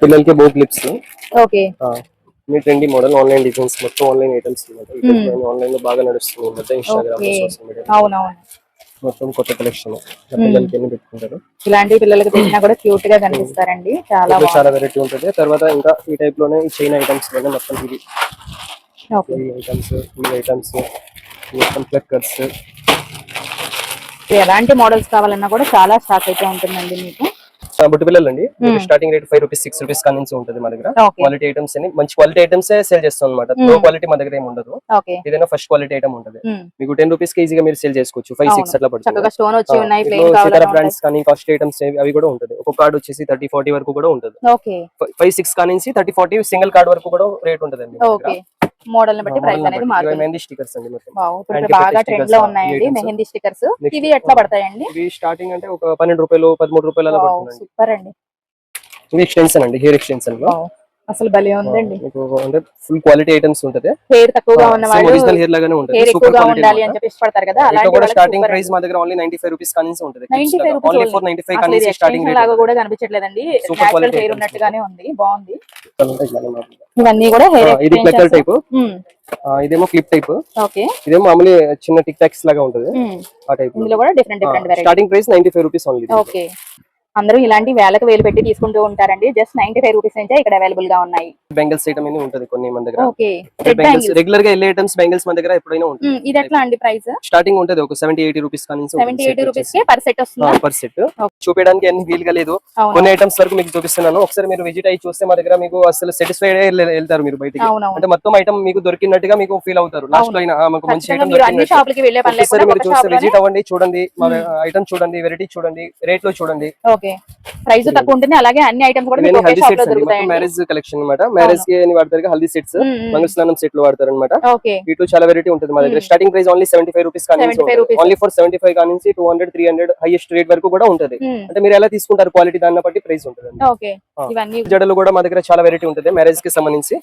పిల్లలకి బో clips okay. మీ trendy model online designs మొత్తం ఆన్లైన్ ఐటమ్స్ ఆన్లైన్ లో బాగా నడుస్తుంది ఈ మధ్య ఇన్స్టాగ్రామ్ ఓకే. లో సోషల్ మీడియా అవునవును. మొత్తం కొత్త కలెక్షన్ పిల్లలకి ఎన్ని పెట్టుకుంటారు ఇలాంటి పిల్లలకి పెట్టినా కూడా క్యూట్ గా కనిపిస్తారండి. చాలా చాలా బాగుంది. వెరైటీ ఉంటుంది. తర్వాత ఇంకా ఈ టైప్ లోనే ఈ చైన్ ఐటమ్స్ లోనే మొత్తం ఇది ఓకే. ఈ ఐటమ్స్ మొత్తం ప్లక్కర్స్ ఎలాంటి మోడల్స్ కావాలన్నా కూడా చాలా స్టాక్ అయితే ఉంటుందండి మీకు. బుట్టు పిల్లలు అండి. స్టార్టింగ్ రేట్ 5 రూపీస్ 6 రూపీస్ కానీ నుంచి ఉంటుంది మా దగ్గర. ఓకే. క్వాలిటీ ఐటమ్స్ అని మంచి క్వాలిటీ ఐటమ్స్ సేల్ చేస్తాం అనమాట. లో క్వాలిటీ మా దగ్గర ఏమి ఉండదు. ఓకే. ఏదైనా ఫస్ట్ క్వాలిటీ ఐటమ్ ఉంటుంది. మీకు 10 రూపీస్ కి ఈజీగా మీరు సేల్ చేసుకోవచ్చు. 5 6 అట్లా పడుతుంది. చక్కగా స్టోన్ వచ్చి ఉన్నాయి, ఇట్లా ప్లెయిన్ ఇతర కావాలన్నా బ్రాండ్స్ కానీ కాస్ట్ ఐటమ్స్ అవి కూడా ఉంటుంది. ఒక కార్డ్ వచ్చేసి 30 40 వరకు కూడా ఉంటుంది. ఓకే. 5 6 కానీ నుంచి 30 40 సింగిల్ కార్డ్ వరకు కూడా రేట్ ఉంటుందండి. ఓకే. మోడల్ ని బట్టి ప్రైస్ అనేది మారుతుంది. మెహందీ స్టిక్కర్స్ అండి మొత్తం. వావ్, ఇప్పుడు బాగా ట్రెండ్ లో ఉన్నాయండి మెహందీ స్టిక్కర్స్. ఇవి ఎట్లా పడతాయండి? ఇవి స్టార్టింగ్ అంటే ఒక 12 రూపాయలు 13 రూపాయలు అలా పడుతుందండి. సూపర్ అండి. ఇది ఎక్స్టెన్షన్ అండి, హెయిర్ ఎక్స్టెన్షన్ లో. అసలు భలే ఉందండి. మీకు అంటే ఫుల్ క్వాలిటీ ఐటమ్స్ ఉంటది. హెయిర్ తక్కువగా ఉన్న వాళ్ళు ఒరిజినల్ హెయిర్ లాగానే ఉంటది. హెయిర్ సూపర్ ఎక్కువగా క్వాలిటీ ఉండాలి అని చెప్పి ఇష్టపడతారు కదా, అలాంటి కూడా వాళ్ళకి స్టార్టింగ్ సూపర్ ప్రైస్ మా దగ్గర ఓన్లీ 95 రూపీస్ కానీ ఉంటుంది. 95 రూపీస్ ఓన్లీ 495 కానీ స్టార్టింగ్ రేట్. లాగా కూడా కనిపించట్లేదండి, సూపర్ నేచురల్ క్వాలిటీ హెయిర్ ఉన్నట్టుగానే ఉంది, బాగుంది. ఇది ఇవన్నీ కూడా హెయిర్ క్లక్కర్ టైప్, ఇదేమో క్లిప్ టైప్. ఓకే. ఇదేమో మామూలు చిన్న టిక్ టాక్స్ లాగా ఉంటది ఆ టైప్. ఇందులో కూడా different variety. Starting price 95 rupees only. Okay. అందరూ ఇలాంటి వేలకు వేలు పెట్టి తీసుకుంటూ ఉంటారండి. జస్ట్ 95 రూపీస్ నుంచే ఇక్కడ అవైలబుల్ గా ఉన్నాయి. బెంగిల్స్ ఐటమ్ అని ఉంటది కొన్ని మన దగ్గర. ఓకే. రెగ్యులర్ గా ఎల్ ఐటమ్స్ బెంగిల్స్ మన దగ్గర ఎప్పుడైనా ఉంటుంది. ఇది ఎట్లా అండి ప్రైస్? స్టార్టింగ్ ఉంటది ఒక 70 80 రూపీస్ కానీ 70 80 రూపీస్ కి పర్ సెట్ వస్తుందా? Per set. చూపించడానికి అన్ని వీలుగా లేదు. కొన్ని ఐటమ్స్ వరకు మీకు చూపిస్తున్నాను. ఒకసారి మీరు విజిట్ అయ్యి చూస్తే మా దగ్గర మీకు అసలు సాటిస్ఫైడ్ వెళ్తారు మీరు బయటికి. అంటే మొత్తం ఐటమ్ మీకు దొరికినట్టుగా మీకు ఫీల్ అవుతారు. లాస్ట్ లో అయినా మాకు మంచి ఐటమ్ దొరికినట్టు మీరు చూస్తే విజిట్ అవ్వండి, చూడండి మా ఐటమ్ చూడండి, వెరైటీ చూడండి, రేట్ లో చూడండి. ఓకే. ప్రైస్ తక్కువ ఉంటుంది, అలాగే అన్ని ఐటమ్స్ కూడా మీకు ఒకే షాప్ లో దొరుకుతాయి. మ్యారేజ్ కలెక్షన్ అన్నమాట. మ్యారేజ్ కి అని వాడతారు, హల్దీ సెట్స్, మంగళస్నానం సెట్లు వాడతారు అనమాట. వీటిలో చాలా వెరైటీ ఉంటుంది మా దగ్గర. స్టార్టింగ్ ప్రైస్ ఓన్లీ 75 రూపీస్ కానీ ఓన్లీ ఫర్ 75 కానీ 200 300 హైయెస్ట్ రేట్ వరకు కూడా ఉంటది. అంటే మీరు ఎలా తీసుకుంటారు క్వాలిటీ దాన్ని బట్టి ప్రైస్ ఉంటుంది. జడలు కూడా మా దగ్గర చాలా వెరైటీ ఉంటుంది మ్యారేజ్ కి సంబంధించి.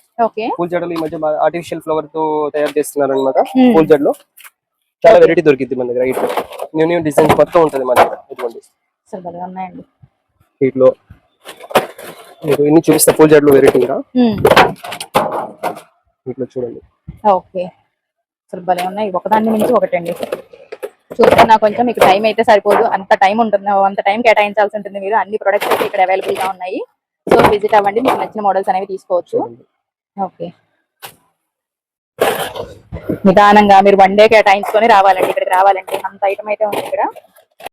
పూల జడలు ఈ మధ్య ఆర్టిఫిషియల్ ఫ్లవర్ తో తయారు చేస్తున్నారు అనమాట. పూల జడలు చాలా వెరైటీ దొరికింది మన దగ్గర. న్యూ న్యూ డిజైన్స్ మొత్తం ఉంటుంది మన దగ్గర. ఇటువంటి వీటిలో మీకు ఇన్ని చూపిస్తా పూల జడలు వెరైటీగా. వీటిలో చూడండి. ఓకే. అసలు భలే ఉన్నాయి, ఒకదాన్ని మించి ఒకటండి. చూస్తున్నా కొంచెం మీకు టైం అయితే సరిపోదు, అంత టైం ఉంటుంది, అంత టైం కేటాయించాల్సి ఉంటుంది. మీరు అన్ని ప్రొడక్ట్స్ అయితే ఇక్కడ అవైలబుల్ గా ఉన్నాయి. సో విజిట్ అవ్వండి, మీకు నచ్చిన మోడల్స్ అనేవి తీసుకోవచ్చు. ఓకే. నిదానంగా మీరు వన్ డే కేటాయించుకొని రావాలండి ఇక్కడికి. రావాలంటే అంత ఐటమ్ అయితే ఉంది ఇక్కడ.